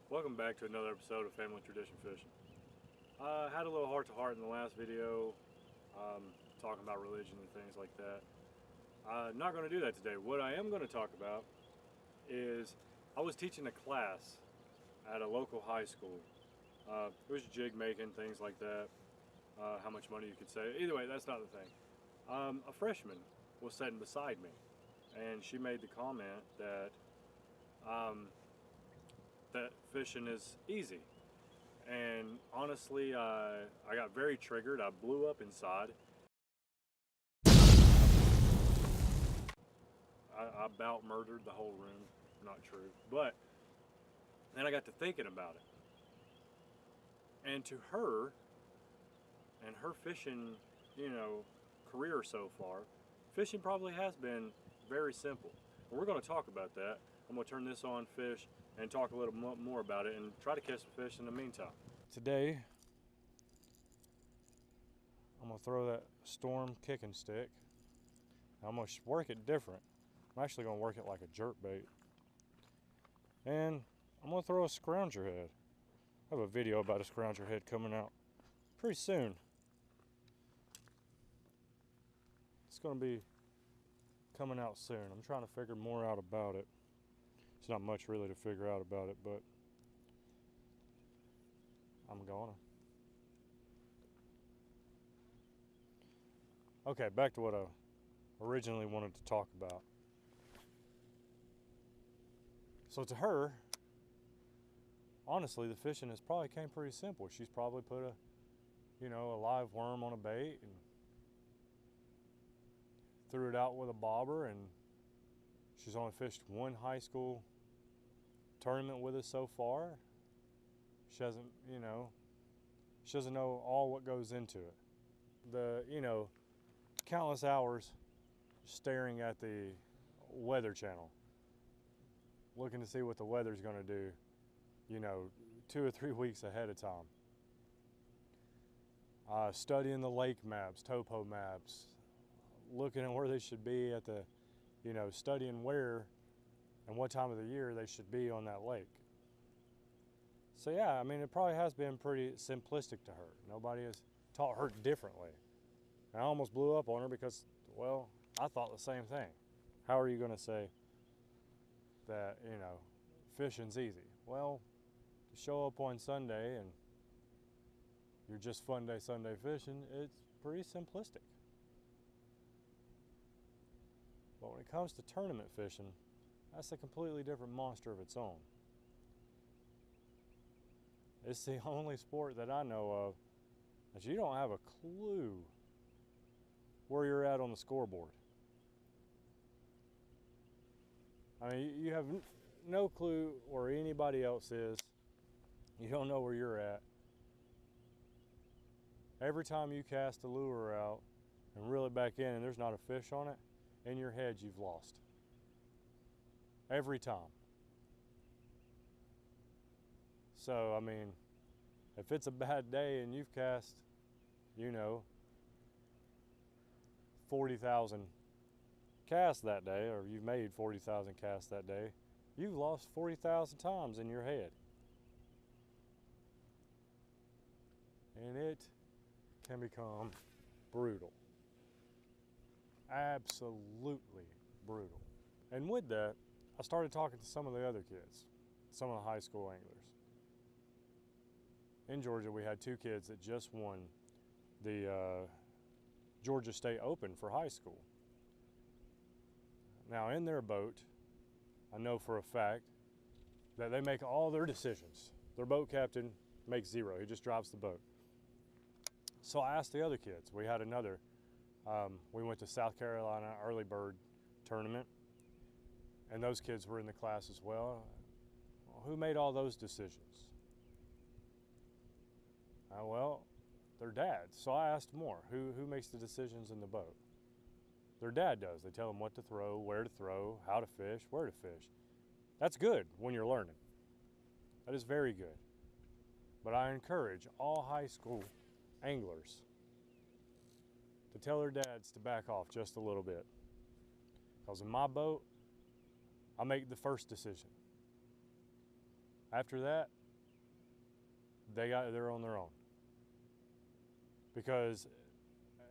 Welcome back to another episode of Family Tradition Fishing. I had a little heart-to-heart in the last video, talking about religion and things like that. I'm not going to do that today. What I am going to talk about is I was teaching a class at a local high school. It was jig making, things like that, how much money you could save. Either way, that's not the thing. A freshman was sitting beside me, and she made the comment that that fishing is easy. And honestly, I got very triggered. I blew up inside. I about murdered the whole room. Not true. But then I got to thinking about it. And to her, and her fishing, career so far, fishing probably has been very simple. And we're going to talk about that. I'm going to turn this on fish and talk a little more about it and try to catch some fish in the meantime. Today, I'm going to throw that Storm kicking stick. I'm going to work it different. I'm actually going to work it like a jerk bait. And I'm going to throw a scrounger head. I have a video about a scrounger head coming out pretty soon. It's going to be coming out soon. I'm trying to figure more out about it. It's not much really to figure out about it, but I'm gonna. Okay, back to what I originally wanted to talk about. So to her, honestly, the fishing has probably came pretty simple. She's probably put a live worm on a bait and threw it out with a bobber, and she's only fished one high school tournament with us so far. She doesn't know all what goes into it. The, countless hours staring at the Weather Channel, looking to see what the weather's going to do, 2 or 3 weeks ahead of time. Studying the lake maps, topo maps, looking at where they should be at the, studying where and what time of the year they should be on that lake. So yeah, I mean, it probably has been pretty simplistic to her. Nobody has taught her differently. And I almost blew up on her because, well, I thought the same thing. How are you going to say that, fishing's easy? Well, you show up on Sunday and you're just fun day Sunday fishing, it's pretty simplistic. But when it comes to tournament fishing, that's a completely different monster of its own. It's the only sport that I know of that you don't have a clue where you're at on the scoreboard. I mean, you have no clue where anybody else is. You don't know where you're at. Every time you cast a lure out and reel it back in and there's not a fish on it, in your head you've lost. Every time. So, I mean, if it's a bad day and you've cast, 40,000 casts that day, or you've made 40,000 casts that day, you've lost 40,000 times in your head. And it can become brutal. Absolutely brutal. And with that, I started talking to some of the other kids, some of the high school anglers. In Georgia, we had 2 kids that just won the Georgia State Open for high school. Now, in their boat, I know for a fact that they make all their decisions. Their boat captain makes zero. He just drives the boat. So I asked the other kids. We had another, we went to South Carolina Early Bird Tournament, and those kids were in the class as well. Who made all those decisions? Well, their dad. So I asked more. Who makes the decisions in the boat? Their dad does. They tell them what to throw, where to throw, how to fish, where to fish. That's good when you're learning. That is very good. But I encourage all high school anglers to tell their dads to back off just a little bit. Because in my boat, I make the first decision. After that, they're on their own. Because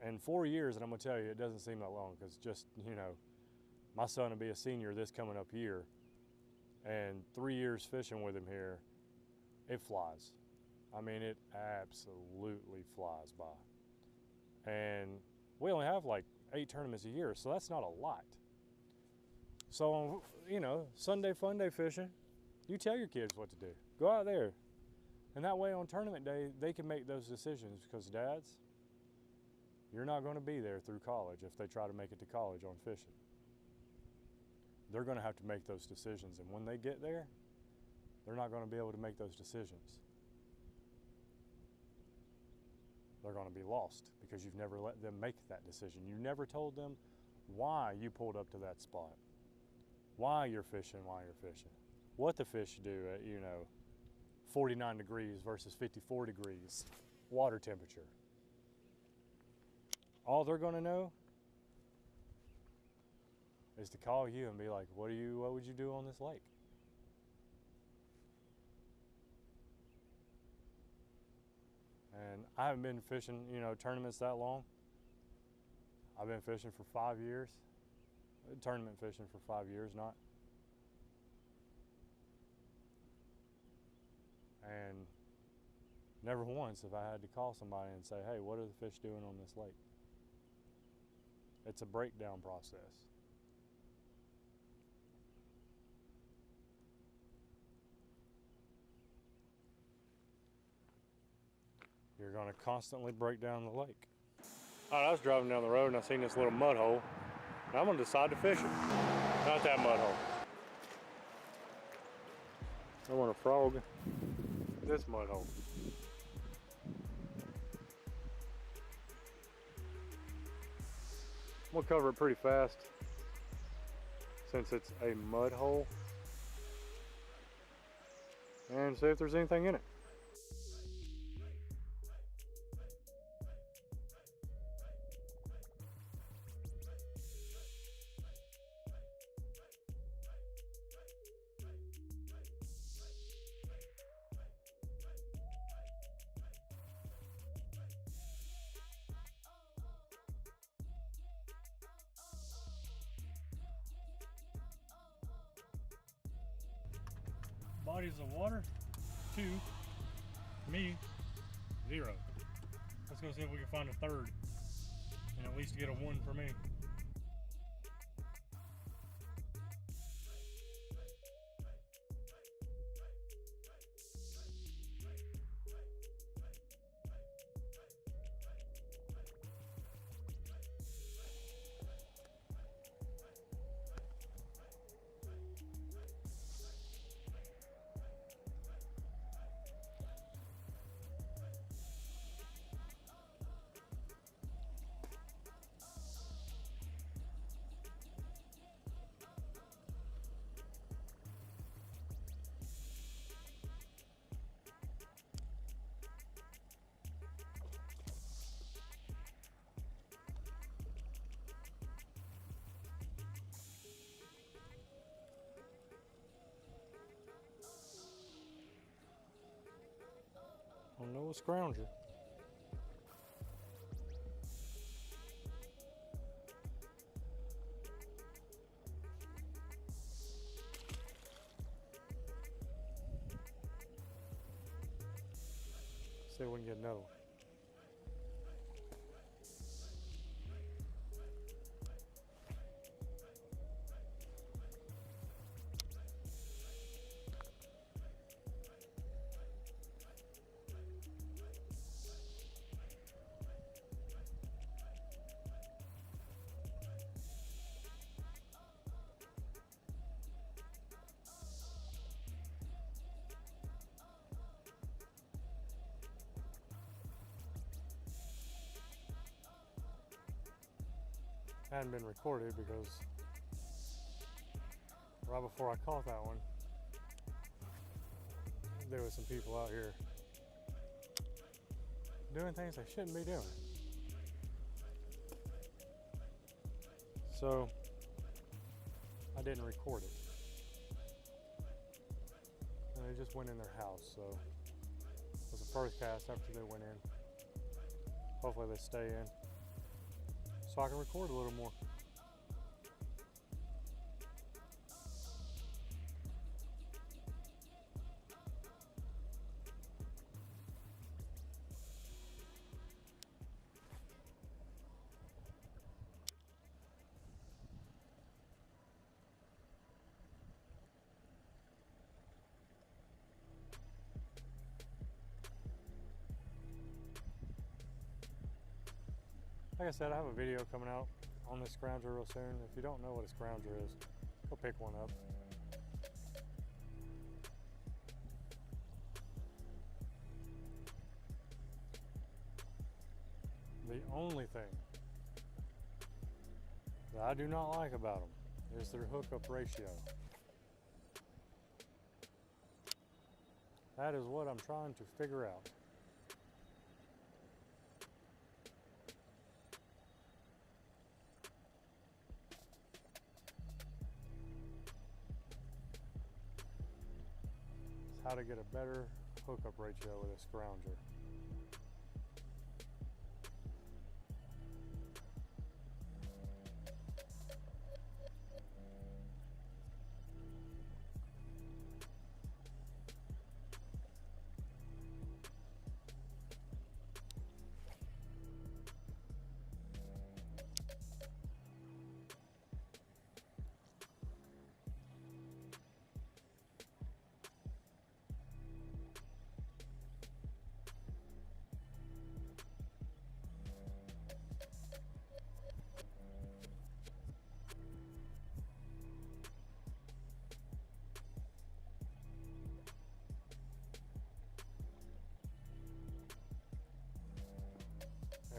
in 4 years, and I'm gonna tell you, it doesn't seem that long, because just, my son will be a senior this coming up year, and 3 years fishing with him here, it flies. I mean, it absolutely flies by. And we only have like 8 tournaments a year, so that's not a lot. So, Sunday fun day fishing, you tell your kids what to do. Go out there. And that way on tournament day, they can make those decisions, because dads, you're not going to be there through college if they try to make it to college on fishing. They're going to have to make those decisions, and when they get there, they're not going to be able to make those decisions. They're going to be lost, because you've never let them make that decision. You never told them why you pulled up to that spot, why you're fishing, what the fish do at, 49 degrees versus 54 degrees water temperature. All they're going to know is to call you and be like, what would you do on this lake? And I haven't been fishing, tournaments that long. I've been fishing for 5 years. Tournament fishing for 5 years, not. And never once have I had to call somebody and say, hey, what are the fish doing on this lake? It's a breakdown process. You're going to constantly break down the lake. All right, I was driving down the road and I seen this little mud hole. And I'm going to decide to fish it. Not that mud hole. I want to frog this mud hole. I'm going to cover it pretty fast since it's a mud hole, and see if there's anything in it. Bodies of water, 2. Me, 0. Let's go see if we can find a third and at least get a 1 for me. I don't know a scrounger. See if we can get another one. Hadn't been recorded because right before I caught that one, there was some people out here doing things they shouldn't be doing. So I didn't record it. And they just went in their house, so was the first cast after they went in. Hopefully they stay in so I can record a little more. Like I said, I have a video coming out on this scrounger real soon. If you don't know what a scrounger is, go pick one up. The only thing that I do not like about them is their hookup ratio. That is what I'm trying to figure out. How to get a better hookup ratio with a scrounger.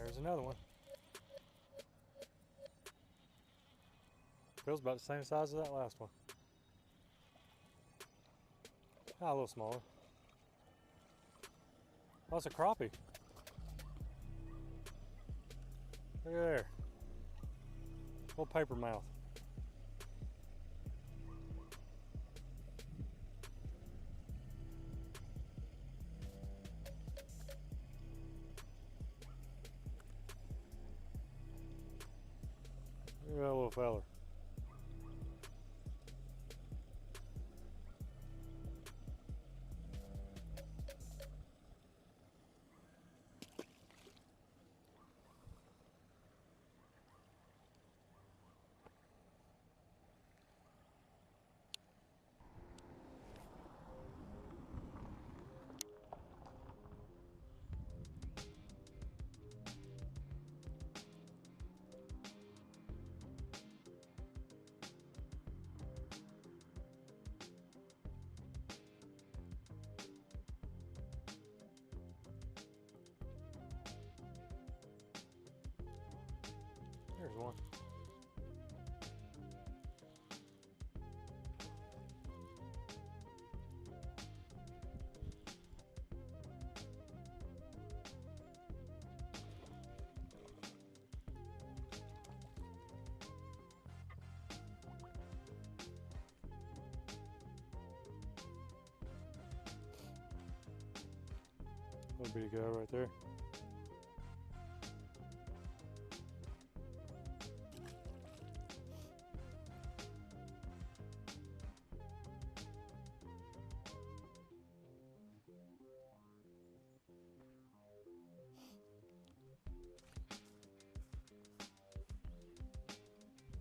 There's another one. Feels about the same size as that last one. Ah, a little smaller. Oh, it's a crappie. Look at there. Little paper mouth. Look at that little feller. There's one. Little bitty guy right there.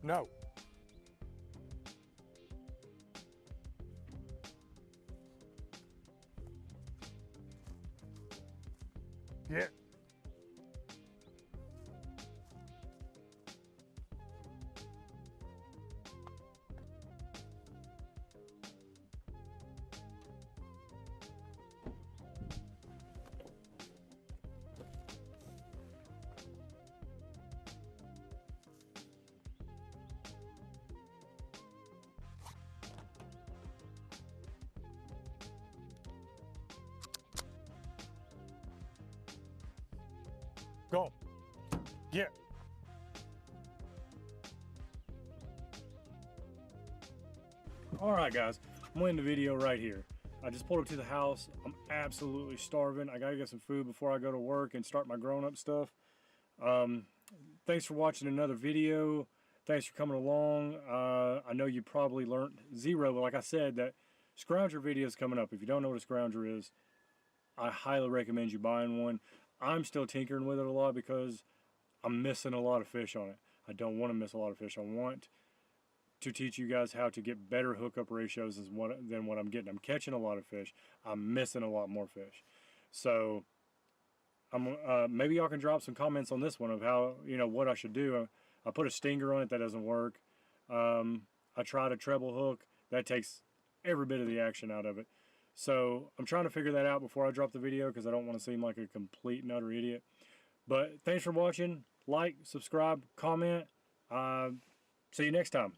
No. Get. Go. Get. All right, guys. I'm going to end the video right here. I just pulled up to the house. I'm absolutely starving. I gotta get some food before I go to work and start my grown-up stuff. Thanks for watching another video. Thanks for coming along. I know you probably learned zero, but like I said, that scrounger video is coming up. If you don't know what a scrounger is, I highly recommend you buying one. I'm still tinkering with it a lot because I'm missing a lot of fish on it. I don't want to miss a lot of fish. I want to teach you guys how to get better hookup ratios than what I'm getting. I'm catching a lot of fish. I'm missing a lot more fish. So maybe y'all can drop some comments on this one of how, what I should do. I put a stinger on it, that doesn't work. I tried a treble hook, that takes every bit of the action out of it. So I'm trying to figure that out before I drop the video because I don't want to seem like a complete and utter idiot. But thanks for watching. Like, subscribe, comment. See you next time.